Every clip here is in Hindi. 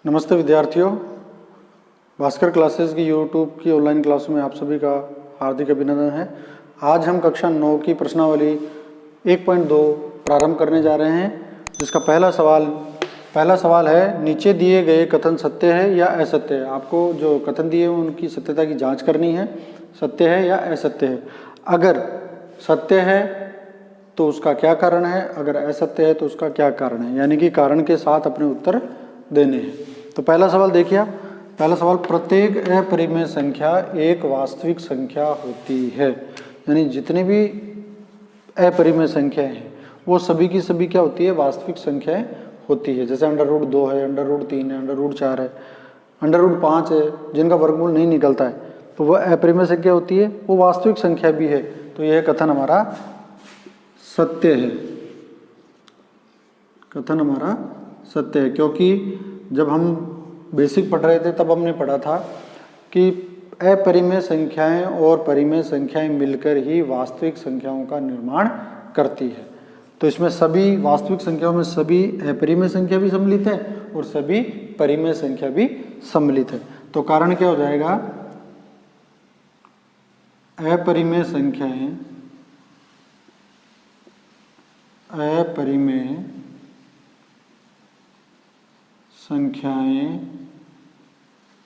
नमस्ते विद्यार्थियों, भास्कर क्लासेस की यूट्यूब की ऑनलाइन क्लास में आप सभी का हार्दिक अभिनंदन है। आज हम कक्षा 9 की प्रश्नावली 1.2 प्रारंभ करने जा रहे हैं, जिसका पहला सवाल है, नीचे दिए गए कथन सत्य है या असत्य है। आपको जो कथन दिए हैं उनकी सत्यता की जांच करनी है, सत्य है या असत्य है। अगर सत्य है तो उसका क्या कारण है, अगर असत्य है तो उसका क्या कारण है, यानी कि कारण के साथ अपने उत्तर देने हैं। तो पहला सवाल देखिए, पहला सवाल, प्रत्येक अपरिमेय संख्या एक वास्तविक संख्या होती है। यानी जितनी भी अपरिमेय संख्याएं हैं वो सभी की सभी क्या होती है, वास्तविक संख्याएं होती है। जैसे √2 है, √3 है, √4 है, √5 है, जिनका वर्गमूल नहीं निकलता है तो वह अपरिमेय संख्या होती है, वो वास्तविक संख्या भी है। तो यह कथन हमारा सत्य है, कथन हमारा सत्य है। क्योंकि जब हम बेसिक पढ़ रहे थे तब हमने पढ़ा था कि अपरिमेय संख्याएं और परिमेय संख्याएं मिलकर ही वास्तविक संख्याओं का निर्माण करती है। तो इसमें सभी वास्तविक संख्याओं में सभी अपरिमेय संख्या भी सम्मिलित है और सभी परिमेय संख्या भी सम्मिलित है। तो कारण क्या हो जाएगा, अपरिमेय संख्याएं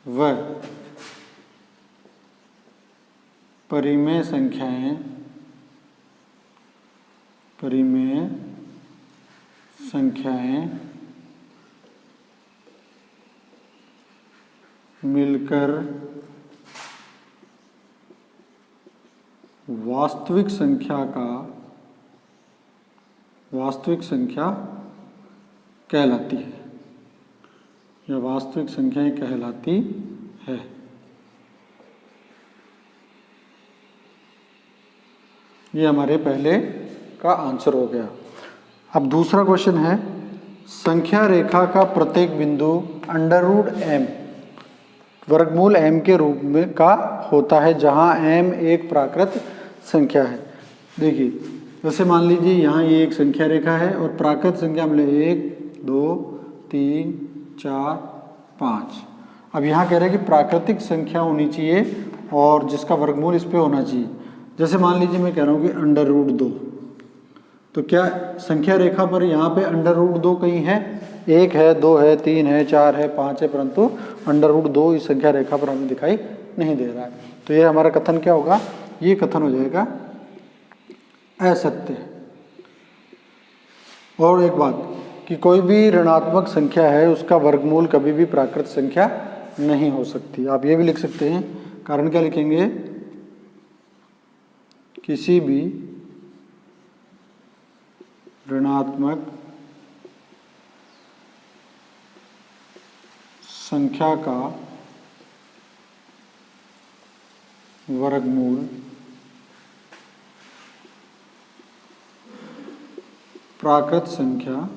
व परिमेय संख्याएं मिलकर वास्तविक संख्या कहलाती है, या वास्तविक संख्याएं कहलाती है। ये हमारे पहले का आंसर हो गया। अब दूसरा क्वेश्चन है, संख्या रेखा का प्रत्येक बिंदु √m वर्गमूल m के रूप में का होता है, जहां m एक प्राकृत संख्या है। देखिए, जैसे मान लीजिए यहाँ ये एक संख्या रेखा है और प्राकृत संख्या मिले 1 2 3 4 5। अब यहाँ कह रहे हैं कि प्राकृतिक संख्या होनी चाहिए और जिसका वर्गमूल इस पे होना चाहिए। जैसे मान लीजिए मैं कह रहा हूँ कि √2, तो क्या संख्या रेखा पर यहाँ पे √2 कहीं है? 1 है, 2 है, 3 है, 4 है, 5 है, परंतु √2 इस संख्या रेखा पर हमें दिखाई नहीं दे रहा है। तो ये हमारा कथन क्या होगा, ये कथन हो जाएगा असत्य। और एक बात कि कोई भी ऋणात्मक संख्या है उसका वर्गमूल कभी भी प्राकृत संख्या नहीं हो सकती। आप ये भी लिख सकते हैं, कारण क्या लिखेंगे, किसी भी ऋणात्मक संख्या का वर्गमूल प्राकृत संख्या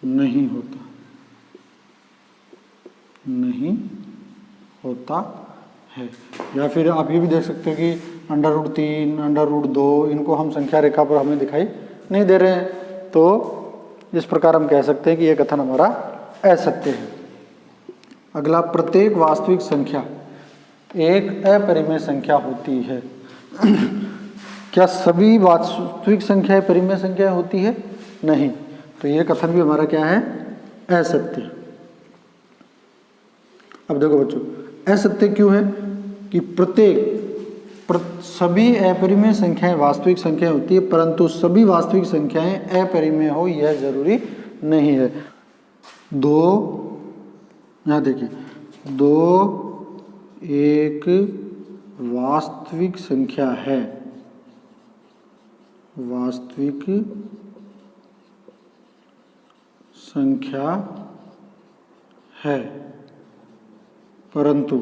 नहीं होता है। या फिर आप ये भी देख सकते हो कि √3 √2 इनको हम संख्या रेखा पर हमें दिखाई नहीं दे रहे हैं, तो इस प्रकार हम कह सकते हैं कि यह कथन हमारा असत्य है। अगला, प्रत्येक वास्तविक संख्या एक अपरिमेय संख्या होती है। क्या सभी वास्तविक संख्याएं परिमेय संख्या होती है? नहीं। तो यह कथन भी हमारा क्या है, असत्य। अब देखो बच्चों, असत्य क्यों है कि सभी अपरिमेय संख्याएं वास्तविक संख्याएं होती है, परंतु सभी वास्तविक संख्याएं अपरिमेय हो यह जरूरी नहीं है। यहाँ देखिए, 2 एक वास्तविक संख्या है, वास्तविक संख्या है, परंतु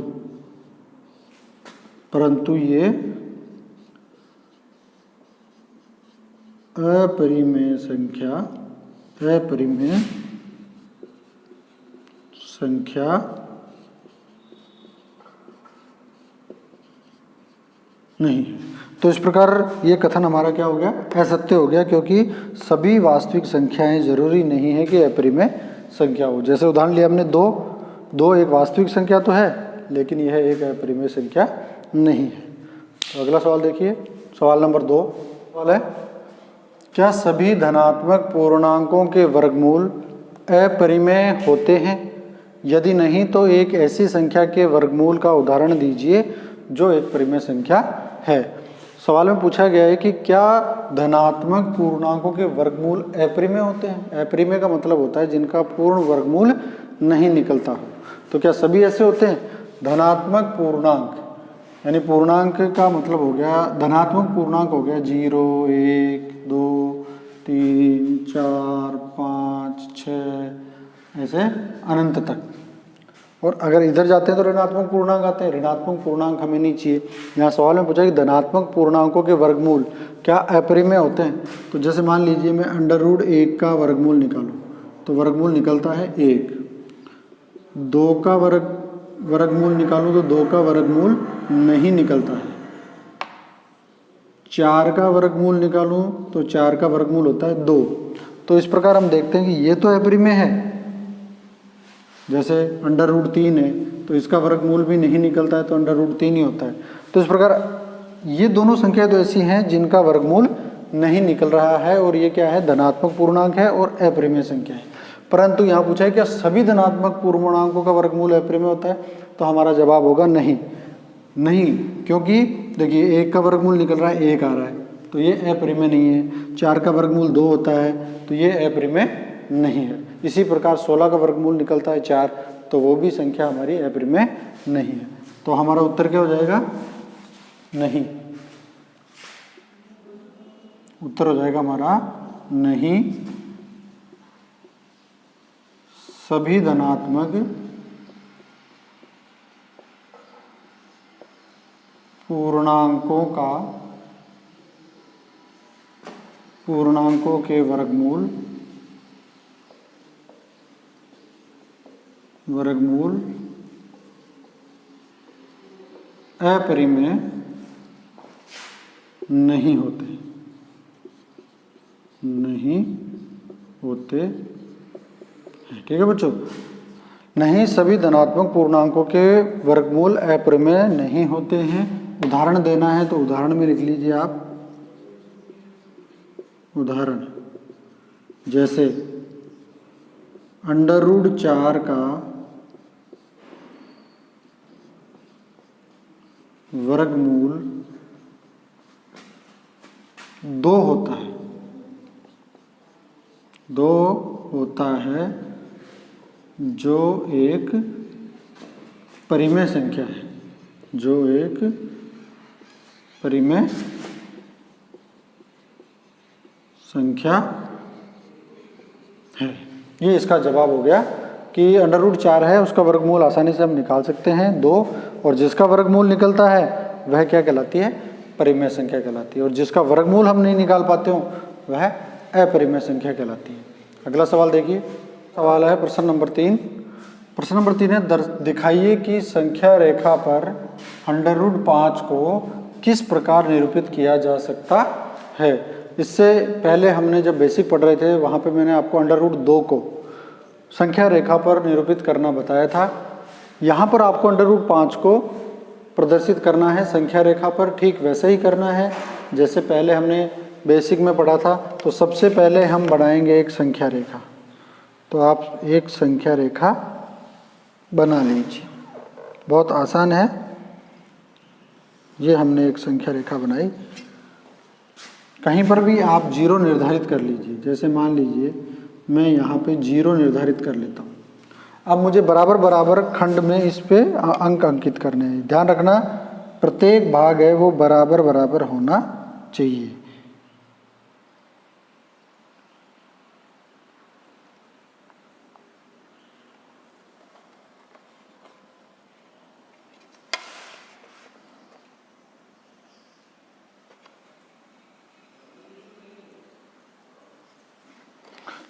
ये अपरिमेय संख्या नहीं है। तो इस प्रकार ये कथन हमारा क्या हो गया, असत्य हो गया, क्योंकि सभी वास्तविक संख्याएं जरूरी नहीं है कि अपरिमेय संख्या हो। जैसे उदाहरण लिया हमने दो, दो एक वास्तविक संख्या तो है लेकिन यह एक अपरिमेय संख्या नहीं है। तो अगला सवाल देखिए, सवाल नंबर 2 सवाल है, क्या सभी धनात्मक पूर्णांकों के वर्गमूल अपरिमेय होते हैं? यदि नहीं तो एक ऐसी संख्या के वर्गमूल का उदाहरण दीजिए जो एक परिमेय संख्या है। सवाल में पूछा गया है कि क्या धनात्मक पूर्णांकों के वर्गमूल अपरिमेय होते हैं? अपरिमेय का मतलब होता है जिनका पूर्ण वर्गमूल नहीं निकलता हो। तो क्या सभी ऐसे होते हैं? धनात्मक पूर्णांक यानी पूर्णांक का मतलब हो गया, धनात्मक पूर्णांक हो गया 0, 1, 2, 3, 4, 5, 6 ऐसे अनंत तक। और अगर इधर जाते हैं तो ऋणात्मक पूर्णांक आते हैं। ऋणात्मक पूर्णांक हमें नहीं चाहिए। यहाँ सवाल में पूछा कि धनात्मक पूर्णांकों के वर्गमूल क्या अपरिमेय होते हैं? तो जैसे मान लीजिए मैं √1 का वर्गमूल निकालूं तो वर्गमूल निकलता है 1। 2 का वर्गमूल निकालूं तो 2 का वर्गमूल नहीं निकलता है। 4 का वर्गमूल निकालूं तो 4 का वर्गमूल होता है 2। तो इस प्रकार हम देखते हैं कि ये तो अपरिमेय है। जैसे √3 है तो इसका वर्गमूल भी नहीं निकलता है तो √3 ही होता है। तो इस प्रकार ये दोनों संख्याएं तो ऐसी हैं जिनका वर्गमूल नहीं निकल रहा है और ये क्या है? धनात्मक पूर्णांक है और अपरिमेय संख्या है। परंतु यहाँ पूछा है क्या सभी धनात्मक पूर्णांकों का वर्गमूल अपरिमेय होता है? तो हमारा जवाब होगा नहीं। नहीं, क्योंकि देखिए 1 का वर्गमूल निकल रहा है 1 आ रहा है तो ये अपरिमेय नहीं है। 4 का वर्गमूल 2 होता है तो ये अपरिमेय नहीं है। इसी प्रकार 16 का वर्गमूल निकलता है 4 तो वो भी संख्या हमारी अपरिमेय नहीं है। तो हमारा उत्तर क्या हो जाएगा? नहीं। उत्तर हो जाएगा हमारा नहीं। सभी धनात्मक पूर्णांकों के वर्गमूल अपरिमेय नहीं होते ठीक है बच्चों। नहीं, सभी धनात्मक पूर्णांकों के वर्गमूल अपरिमेय नहीं होते हैं। उदाहरण देना है तो उदाहरण में लिख लीजिए आप। उदाहरण जैसे √4 का वर्गमूल 2 होता है जो एक परिमेय संख्या है। ये इसका जवाब हो गया कि √4 है उसका वर्गमूल आसानी से हम निकाल सकते हैं 2, और जिसका वर्गमूल निकलता है वह क्या कहलाती है? परिमेय संख्या कहलाती है। और जिसका वर्गमूल हम नहीं निकाल पाते हो वह अपरिमेय संख्या कहलाती है। अगला सवाल देखिए, सवाल है प्रश्न नंबर 3। प्रश्न नंबर 3 है, दिखाइए कि संख्या रेखा पर √5 को किस प्रकार निरूपित किया जा सकता है। इससे पहले हमने जब बेसिक पढ़ रहे थे वहाँ पे मैंने आपको √2 को संख्या रेखा पर निरूपित करना बताया था। यहाँ पर आपको √5 को प्रदर्शित करना है संख्या रेखा पर। ठीक वैसे ही करना है जैसे पहले हमने बेसिक में पढ़ा था। तो सबसे पहले हम बनाएंगे एक संख्या रेखा। तो आप एक संख्या रेखा बना लीजिए, बहुत आसान है। ये हमने एक संख्या रेखा बनाई। कहीं पर भी आप 0 निर्धारित कर लीजिए। जैसे मान लीजिए मैं यहाँ पे 0 निर्धारित कर लेता हूँ। अब मुझे बराबर बराबर खंड में इस पे अंक अंकित करने हैं। ध्यान रखना प्रत्येक भाग है वो बराबर बराबर होना चाहिए।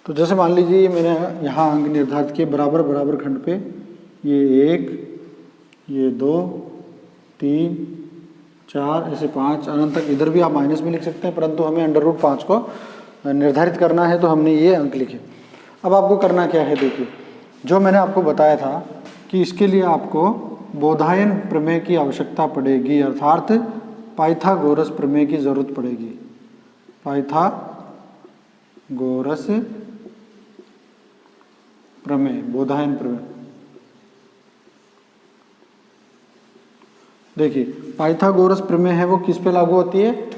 तो जैसे मान लीजिए मैंने यहाँ अंक निर्धारित किए बराबर बराबर खंड पे, ये 1, ये 2, 3, 4 ऐसे 5 अनंत तक। इधर भी आप माइनस में लिख सकते हैं परंतु हमें √5 को निर्धारित करना है तो हमने ये अंक लिखे। अब आपको करना क्या है, देखिए जो मैंने आपको बताया था कि इसके लिए आपको बोधायन प्रमेय की आवश्यकता पड़ेगी, अर्थात पाइथागोरस प्रमेय की जरूरत पड़ेगी। पाइथागोरस प्रमेय, बोधायन प्रमेय। देखिए पाइथागोरस प्रमेय है वो किस पे लागू होती है,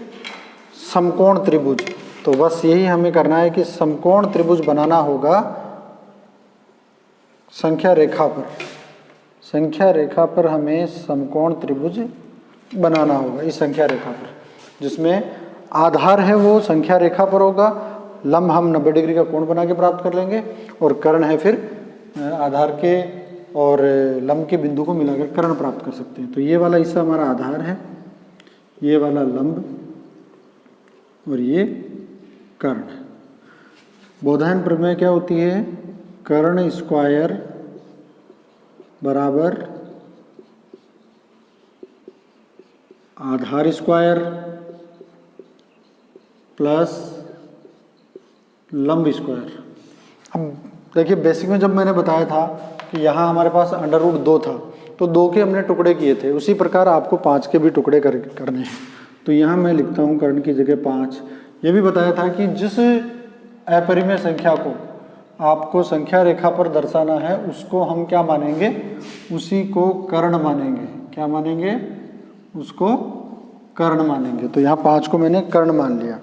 समकोण त्रिभुज। तो बस यही हमें करना है कि समकोण त्रिभुज बनाना होगा संख्या रेखा पर। संख्या रेखा पर हमें समकोण त्रिभुज बनाना होगा, इस संख्या रेखा पर, जिसमें आधार है वो संख्या रेखा पर होगा, लंब हम 90 डिग्री का कोण बना के प्राप्त कर लेंगे, और कर्ण है फिर आधार के और लंब के बिंदु को मिलाकर कर्ण प्राप्त कर सकते हैं। तो ये वाला हिस्सा हमारा आधार है, ये वाला लंब और ये कर्ण। बोधायन प्रमेय क्या होती है, कर्ण स्क्वायर बराबर आधार स्क्वायर प्लस लंब स्क्वायर। अब देखिए बेसिक में जब मैंने बताया था कि यहाँ हमारे पास √2 था, तो 2 के हमने टुकड़े किए थे, उसी प्रकार आपको 5 के भी टुकड़े करने हैं। तो यहाँ मैं लिखता हूँ कर्ण की जगह 5। ये भी बताया था कि जिस अपरिमेय संख्या को आपको संख्या रेखा पर दर्शाना है उसको हम क्या मानेंगे, उसी को कर्ण मानेंगे। क्या मानेंगे, उसको कर्ण मानेंगे। तो यहाँ 5 को मैंने कर्ण मान लिया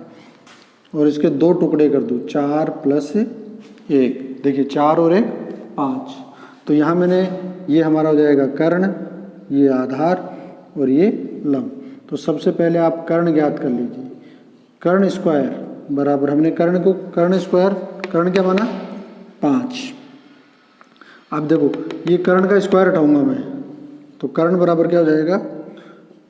और इसके 2 टुकड़े कर दूँ, 4 + 1। देखिए 4 और 1 5। तो यहाँ मैंने, ये हमारा हो जाएगा कर्ण, ये आधार और ये लंब। तो सबसे पहले आप कर्ण ज्ञात कर लीजिए। कर्ण स्क्वायर बराबर, हमने कर्ण को कर्ण स्क्वायर, कर्ण क्या माना 5। अब देखो ये कर्ण का स्क्वायर हटाऊंगा मैं, तो कर्ण बराबर क्या हो जाएगा,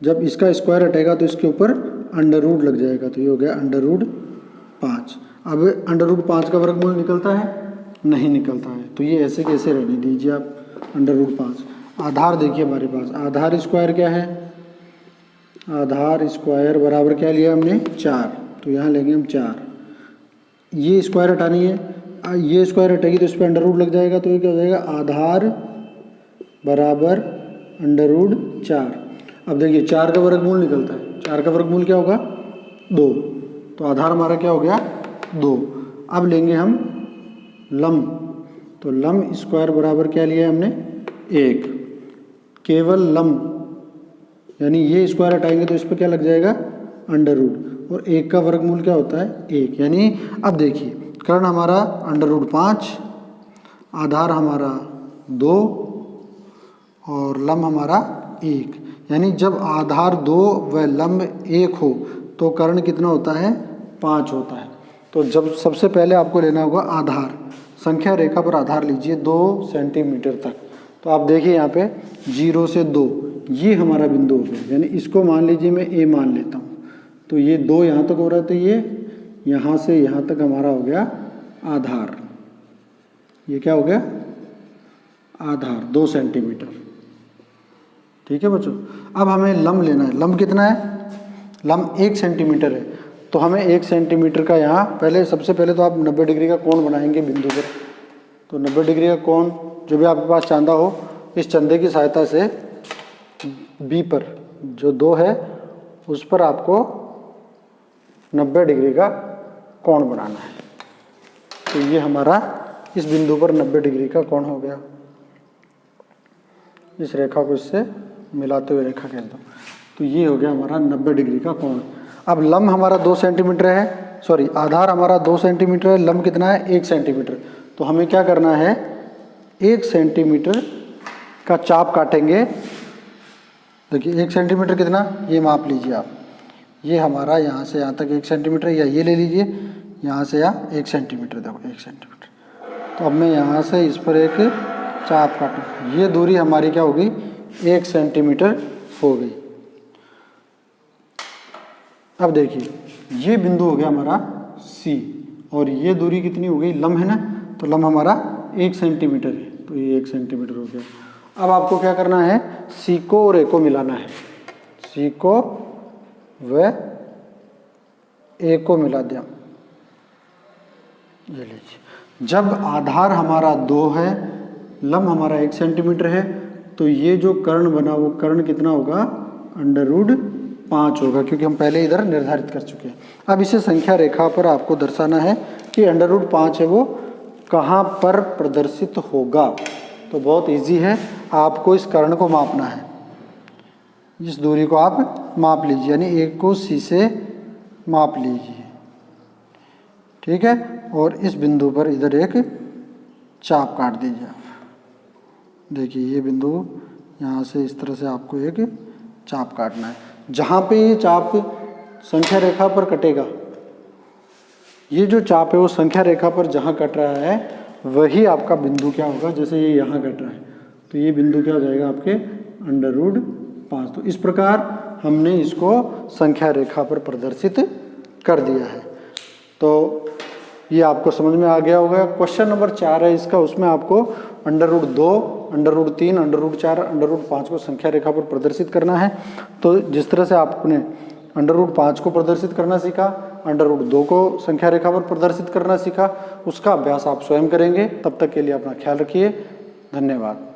जब इसका स्क्वायर हटेगा तो इसके ऊपर √ लग जाएगा, तो ये हो गया √5। अब √5 का वर्गमूल निकलता है, नहीं निकलता है, तो ये ऐसे कैसे रहने दीजिए आप, √5। आधार देखिए हमारे पास, आधार स्क्वायर क्या है, आधार स्क्वायर बराबर क्या लिया हमने 4, तो यहाँ लेंगे हम 4। ये स्क्वायर हटानी है, ये स्क्वायर हटेगी तो इस पर √ लग जाएगा, तो ये क्या हो जाएगा, आधार बराबर √4। अब देखिए 4 का वर्गमूल निकलता है, 4 का वर्गमूल क्या होगा 2, तो आधार हमारा क्या हो गया 2। अब लेंगे हम लंब, तो लंब स्क्वायर बराबर क्या लिया हमने 1। केवल लंब यानी ये स्क्वायर हटाएंगे तो इस पर क्या लग जाएगा √ और 1 का वर्गमूल क्या होता है 1। यानी अब देखिए कर्ण हमारा √5, आधार हमारा 2 और लंब हमारा 1। यानी जब आधार 2 व लंब 1 हो तो कर्ण कितना होता है 5 होता है। तो जब सबसे पहले आपको लेना होगा आधार, संख्या रेखा पर आधार लीजिए 2 सेंटीमीटर तक। तो आप देखिए यहाँ पे 0 से 2 ये हमारा बिंदु हो गया, यानी इसको मान लीजिए मैं A मान लेता हूँ, तो ये 2 यहाँ तक हो रहा है, तो ये यहाँ से यहाँ तक हमारा हो गया आधार। ये क्या हो गया आधार 2 सेंटीमीटर। ठीक है बच्चों, अब हमें लंब लेना है। लंब कितना है, लंब 1 सेंटीमीटर है, तो हमें 1 सेंटीमीटर का यहाँ पहले, सबसे पहले तो आप 90 डिग्री का कोण बनाएंगे बिंदु पर। तो 90 डिग्री का कोण जो भी आपके पास चांदा हो, इस चंदे की सहायता से B पर जो 2 है उस पर आपको 90 डिग्री का कोण बनाना है। तो ये हमारा इस बिंदु पर 90 डिग्री का कोण हो गया। इस रेखा को इससे मिलाते हुए रेखा खींच दो, तो ये हो गया हमारा 90 डिग्री का कोण। अब लंब हमारा 2 सेंटीमीटर है, सॉरी आधार हमारा 2 सेंटीमीटर है, लंब कितना है 1 सेंटीमीटर। तो हमें क्या करना है, 1 सेंटीमीटर का चाप काटेंगे। देखिए 1 सेंटीमीटर कितना, ये माप लीजिए आप, ये हमारा यहाँ से यहाँ तक 1 सेंटीमीटर, या ये ले लीजिए यहाँ से यहाँ 1 सेंटीमीटर, देखो 1 सेंटीमीटर। तो अब मैं यहाँ से इस पर एक चाप काटूँ, ये दूरी हमारी क्या होगी 1 सेंटीमीटर हो गई। अब देखिए ये बिंदु हो गया हमारा C, और ये दूरी कितनी हो गई, लंब है ना, तो लंब हमारा 1 सेंटीमीटर है, तो ये 1 सेंटीमीटर हो गया। अब आपको क्या करना है, C को और A को मिलाना है, C को व A को मिला दिया, ये लीजिए। जब आधार हमारा 2 है, लंब हमारा 1 सेंटीमीटर है, तो ये जो कर्ण बना वो कर्ण कितना होगा, √5 होगा, क्योंकि हम पहले इधर निर्धारित कर चुके हैं। अब इसे संख्या रेखा पर आपको दर्शाना है कि √5 है वो कहाँ पर प्रदर्शित होगा। तो बहुत इजी है, आपको इस कर्ण को मापना है, इस दूरी को आप माप लीजिए, यानी 1 को C से माप लीजिए, ठीक है। और इस बिंदु पर इधर एक चाप काट दीजिए आप। देखिए ये बिंदु यहाँ से इस तरह से आपको एक चाप काटना है। जहाँ पे ये चाप संख्या रेखा पर कटेगा, ये जो चाप है वो संख्या रेखा पर जहाँ कट रहा है वही आपका बिंदु क्या होगा। जैसे ये यहाँ कट रहा है तो ये बिंदु क्या हो जाएगा आपके √5। तो इस प्रकार हमने इसको संख्या रेखा पर प्रदर्शित कर दिया है। तो ये आपको समझ में आ गया होगा। क्वेश्चन नंबर 4 है इसका, उसमें आपको √2, √3, √4, √5 को संख्या रेखा पर प्रदर्शित करना है। तो जिस तरह से आपने √5 को प्रदर्शित करना सीखा, √2 को संख्या रेखा पर प्रदर्शित करना सीखा, उसका अभ्यास आप स्वयं करेंगे। तब तक के लिए अपना ख्याल रखिए। धन्यवाद।